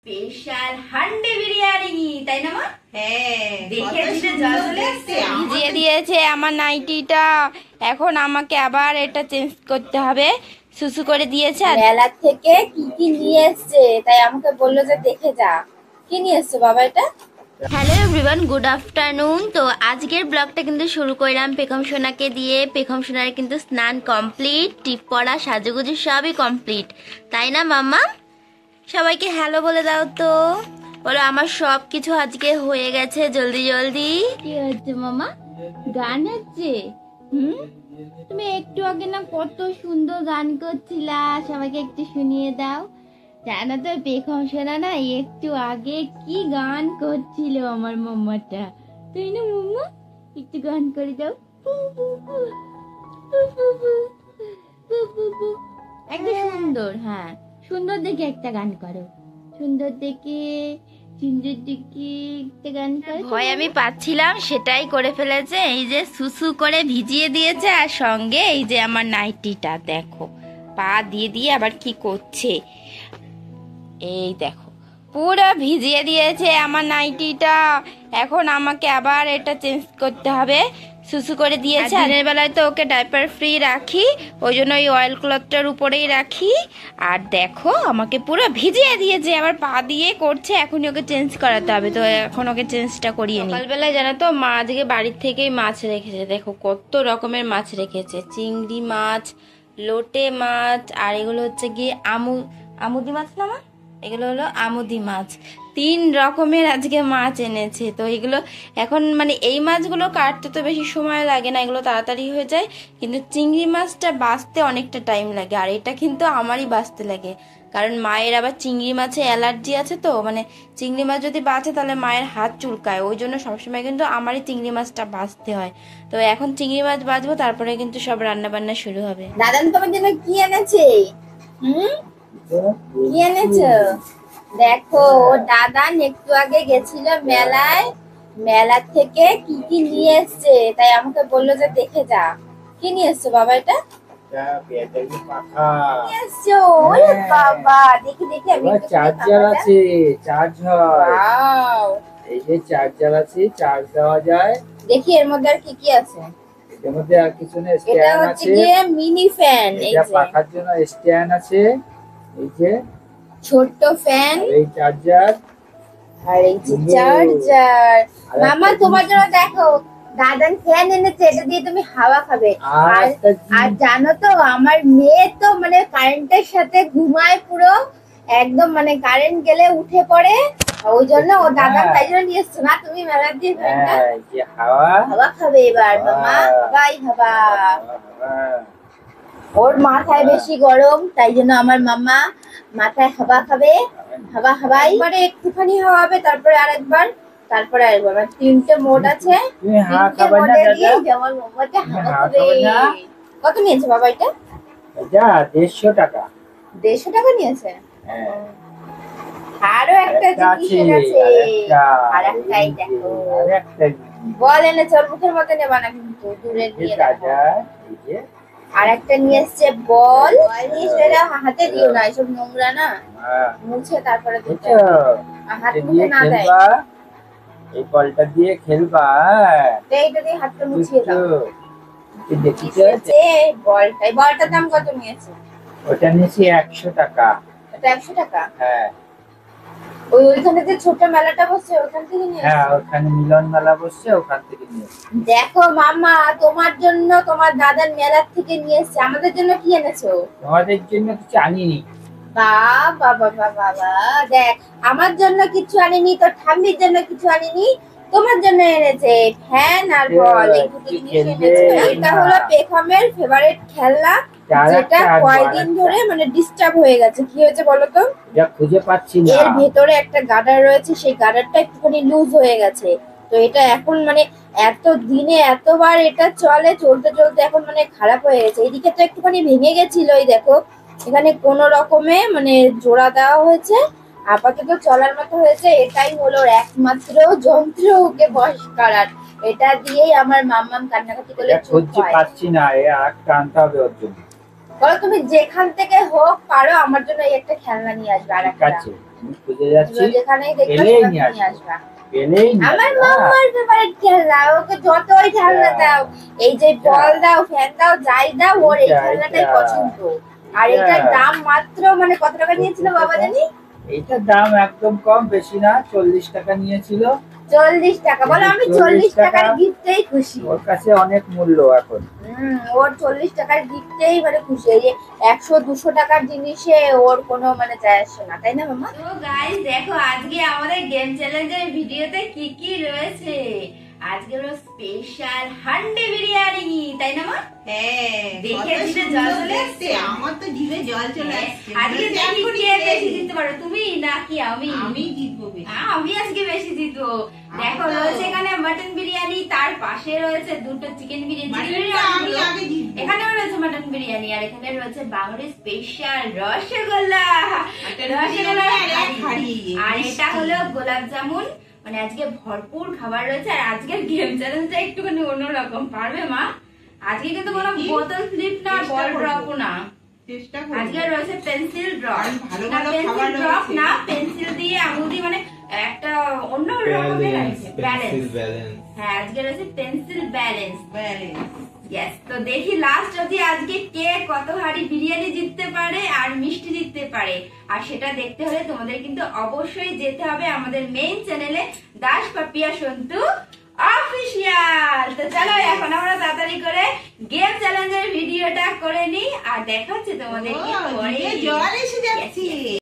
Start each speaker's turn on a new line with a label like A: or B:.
A: Special handi biryani, তাই না মা? হ্যাঁ, দেখে
B: ভিজিয়ে দিয়েছে আমার নাইটিটা। এখন আমাকে আবার এটা চেঞ্জ করতে হবে। সুসু করে দিয়েছে। মেলা থেকে কি কি নিয়ে এসছে, তাই আমাকে বললো যে দেখে যা। কি নিয়ে এসছে বাবা এটা? Hello everyone, good afternoon. তো আজকের ব্লগটা কিন্তু শুরু করলাম পেখম সোনাকে দিয়ে। পেখম সোনার কিন্তু স্নান কমপ্লিট, টিপ পরা, সাজুগুজু সবই কমপ্লিট, তাই না মাম্মা? সবাইকে হ্যালো বলে দাও তো। বলো আমার সব কিছু আজকে হয়ে গেছে জলদি জলদি। কি হচ্ছে মামা? গান হচ্ছে? তুমি একটু আগে না কত সুন্দর গান করছিলা, সবাইকে একটু শুনিয়ে দাও। জানো তো পেখম সোনা না একটু আগে কি গান করছিল আমার মাম্মাটা, তাই না মাম্মা? একটু গান করে দাও। একদম সুন্দর, হ্যাঁ সুন্দর দেখে একটা গান করো। সুন্দর দেখে, সুন্দর দেখে একটা গান করো। ভয় আমি পাচ্ছিলাম, সেটাই করে ফেলেছে। এই যে সুসু করে ভিজিয়ে দিয়েছে, আর সঙ্গে এই যে আমার নাইটিটা দেখো, পা দিয়ে দিয়ে আবার কি করছে। এই দেখো পুরো ভিজিয়ে দিয়েছে আমার নাইটিটা। এখন আমাকে আবার এটা চেঞ্জ করতে হবে। সুসু করে দিয়েছে। দিনের বেলায় তো ওকে ডাইপার ফ্রি রাখি, ওই জন্য ওই অয়েল ক্লথটার উপরেই রাখি। আর দেখো আমাকে পুরো ভিজিয়ে দিয়েছে, আবার পা দিয়ে করছে। এখনই ওকে চেঞ্জ করাতে হবে, তো এখন ওকে চেঞ্জটা করিয়ে নিই। সকালবেলায় জানো তো মা আজকে বাড়ির থেকেই মাছ রেখেছে। দেখো কত রকমের মাছ রেখেছে, চিংড়ি মাছ, লোটে মাছ, আর এগুলো হচ্ছে গিয়ে আমুদি মাছ না মা? এগুলো হলো আমুদি মাছ। 3 রকমের আজকে মাছ এনেছে। তো এগুলো এখন মানে এই মাছগুলো কাটতে তো বেশি সময় লাগে না, এগুলো তাড়াতাড়ি হয়ে যায়। কিন্তু চিংড়ি মাছটা বাছতে অনেকটা টাইম লাগে, আর এটা কিন্তু আমারই বাছতে লাগে। কারণ মায়ের আবার চিংড়ি মাছে অ্যালার্জি আছে, তো মানে চিংড়ি মাছ যদি বাছে তাহলে মায়ের হাত চুলকায়, ওই জন্য সবসময় কিন্তু আমারই চিংড়ি মাছটা বাছতে হয়। তো এখন চিংড়ি মাছ বাছবো, তারপরে কিন্তু সব রান্না বান্না শুরু হবে। দাদান তোমার জন্য কি এনেছে? কি এনেছো? দেখো দাদান একটু আগে গেছিল মেলায়, মেলা থেকে কি কি নিয়ে এসছে, তাই আমাকে বললো যে দেখে যা। কি নিয়ে এসছো বাবা এটা? বাবা দেখি দেখি, আমি
C: চার্জার আছে, চার্জ হয়। এই যে চার্জার আছে, চার্জ দেওয়া যায়।
B: দেখি এর মধ্যে আর কি কি আছে।
C: এর মধ্যে আর কিছু নেই,
B: এটা
C: স্ট্যান্ড
B: হচ্ছে
C: আছে,
B: গিয়ে মিনি ফ্যান। এই
C: এটা
B: যে
C: পাখার জন্য স্ট্যান্ড আছে, এই যে
B: ছোট্ট ফ্যান,
C: এই চার্জার,
B: আর এই যে চার্জার। মামা তোমার জন্য দেখো দাদান ফ্যান এনেছে, এটা দিয়ে তুমি হাওয়া খাবে। আর জানো তো আমার মেয়ে তো মানে কারেন্টের সাথে ঘুমায় পুরো, একদম মানে কারেন্ট গেলে উঠে পড়ে। ওই জন্য ও দাদা তাই জন্য নিয়ে এসছো না তুমি মেলার দিয়ে ফ্যানটা। হাওয়া খাবে এবার মামা, হাওয়াই হাওয়া। ওর মাথায় বেশি গরম, তাই জন্য আমার মামা মাথায় হাওয়া খাবে। হাওয়া হাওয়াই মানে একটুখানি হাওয়া হবে, তারপরে আরেকবার, তারপরে আরেকবার। মানে 3টে মোড আছে, 3টে মোডে দিয়ে যেমন মোমোতে হাওয়া খাবে। কত নিয়েছে বাবা এটা?
C: এটা 150 টাকা।
B: 150 টাকা নিয়েছে। আরো একটা জিনিস এনেছে, আরেকটাই দেখো, বল এনেছে। ওর মুখের মতো নেবা না কিন্তু, দূরে নিয়ে দেখো। আর একটা নিয়ে এসছে বল। সেটা হাতে দিও না, এসব নোংরা না, মুছে তারপরে দিতে হবে। হাত মুছে না দেয়।
C: এই বলটা দিয়ে খেলবা,
B: এইটা দিয়ে হাতটা মুছিয়ে দাও।
C: দেখিছে
B: বলটাই, বলটার দাম কত নিয়েছে?
C: ওটা নিয়েছি 100 টাকা।
B: এটা 100 টাকা?
C: হ্যাঁ।
B: ওইখানে যে ছোট মেলাটা বসছে ওখান থেকে নিয়ে এসেছি।
C: হ্যাঁ, ওখানে মিলন মেলা বসছে, ওখান থেকে নিয়ে এসেছি।
B: দেখো মামা তোমার জন্য তোমার দাদার মেলা থেকে নিয়ে এসেছে। আমাদের জন্য কি এনেছো?
C: তোমাদের জন্য কিছু আনিনি।
B: বাবা বাবা বাবা, দেখ আমার জন্য কিছু আনিনি, তোর ঠাম্মির জন্য কিছু আনিনি, তোমার জন্য এনেছে ফ্যান আর বল। এই দুটো জিনিস এনেছে। এটা হলো পেখমের ফেভারিট খেলনা, যেটা কয়েকদিন ধরে মানে ডিস্টার্ব হয়ে গেছে। কি হয়েছে বলো তো?
C: যা খুঁজে পাচ্ছি না।
B: এর ভেতরে একটা গার্ডার রয়েছে, সেই গার্ডারটা একটুখানি লুজ হয়ে গেছে। তো এটা এখন মানে এত দিনে এতবার এটা চলে, চলতে চলতে এখন মানে খারাপ হয়ে গেছে। এইদিকে তো একটুখানি ভেঙে গেছিল, এই দেখো এখানে কোন রকমে মানে জোড়া দেওয়া হয়েছে, আপাতত চলার মতো হয়েছে। এটাই হলো একমাত্র যন্ত্র ওকে বশ করার। এটা দিয়েই আমার মাম্মাম কান্নাকাটি করলে
C: খুঁজে পাচ্ছি না, আরেকটা আনতে হবে ওর জন্য।
B: বলো তুমি যেখান থেকে হোক পারো আমার জন্য এই একটা খেলনা নিয়ে আসবে। আর একটা
C: আমি খুঁজে যাচ্ছি,
B: যেখানেই দেখবা
C: পেলেই
B: সেখানে
C: নিয়ে
B: নিয়ে
C: আসবো।
B: আসবা।
C: পেলেই নিয়ে
B: আমার
C: আসবো।
B: মাম্মার ফেভারিট খেলনা, ওকে যতই খেলনা দাও, এই যে বল দাও, ফ্যান দাও, যাই দাও, ওর এই খেলনাটাই পছন্দ। আর এটার দাম মাত্র মানে কত টাকা নিয়েছিল বাবা জানি?
C: এইটার দাম একদম কম, বেশি না, 40 টাকা নিয়েছিল।
B: 40 টাকা। বলো আমি 40 টাকার গিফটেই খুশি।
C: ওর কাছে অনেক মূল্য এখন।
B: ওর 40 টাকার গিফটেই মানে খুশি। এই যে 100-200 টাকার জিনিসে ওর কোনো মানে যায় আসে না, তাই না মামা?
A: তো গাইস দেখো আজকে আমাদের গেম চ্যালেঞ্জের ভিডিওতে কি কি রয়েছে। আজকে হলো স্পেশাল হান্ডি বিরিয়ানি, তাই না মা?
D: হ্যাঁ,
A: দেখে
D: কত
A: জিভে
D: সুন্দর
A: জল চলে
D: দেখতে,
A: আসছে।
D: আমার তো জিভে জল চলে আসছে।
A: আজকে
D: বলছি,
A: দেখি
D: এখনই
A: কে বেশি
D: খেয়ে
A: জিততে পারো, তুমি নাকি আমি?
D: আমি জিতবো বেশি।
A: আমি আজকে বেশি জিতবো। দেখো
D: আমি তো-
A: রয়েছে এখানে মাটন বিরিয়ানি, তার পাশে রয়েছে দুটো চিকেন বিরিয়ানি।
D: মাটনটা আমি আগে জিতবো।
A: এখানেও রয়েছে মাটন বিরিয়ানি, আর এখানে রয়েছে বাঙালির স্পেশাল রসগোল্লা।
D: মাটন
A: রসগোল্লা
D: বিরিয়ানি আর এক হাঁড়ি
A: আর এটা
D: মিষ্টি।
A: হলো গোলাপ জামুন। মানে আজকে ভরপুর খাবার রয়েছে। আর আজকের গেম চ্যালেঞ্জটা একটুখানি অন্যরকম। পারবে মা? আজকে কিন্তু কোনো
D: দেখি।
A: বোতল ফ্লিপ না,
D: চেষ্টা
A: বল
D: করবো।
A: ড্রপও না।
D: চেষ্টা করবো।
A: আজকে রয়েছে পেন্সিল ড্রপ।
D: আর ভালো
A: না
D: ভালো
A: পেন্সিল
D: খাবার
A: ড্রপ
D: রয়েছে।
A: না, পেন্সিল দিয়ে আঙুল দিয়ে মানে একটা অন্য রকমের আছে ব্যালেন্স। হ্যাঁ আজকে রয়েছে পেন্সিল ব্যালেন্স।
D: ব্যালেন্স।
A: ইয়েস, তো দেখি লাস্ট যদি আজকে কে কত হাড়ি বিরিয়ানি জিততে পারে আর মিষ্টি জিততে পারে। আর সেটা দেখতে হলে তোমাদের কিন্তু অবশ্যই যেতে হবে আমাদের মেইন চ্যানেলে দাস পাপিয়া সন্তু অফিসিয়াল। তো চলো এখন আমরা তাড়াতাড়ি করে গেম চ্যালেঞ্জের ভিডিওটা করে নিই, আর দেখা হচ্ছে তোমাদেরকে
D: ও,
A: পরে।
D: জিভে জল এসে যাচ্ছে।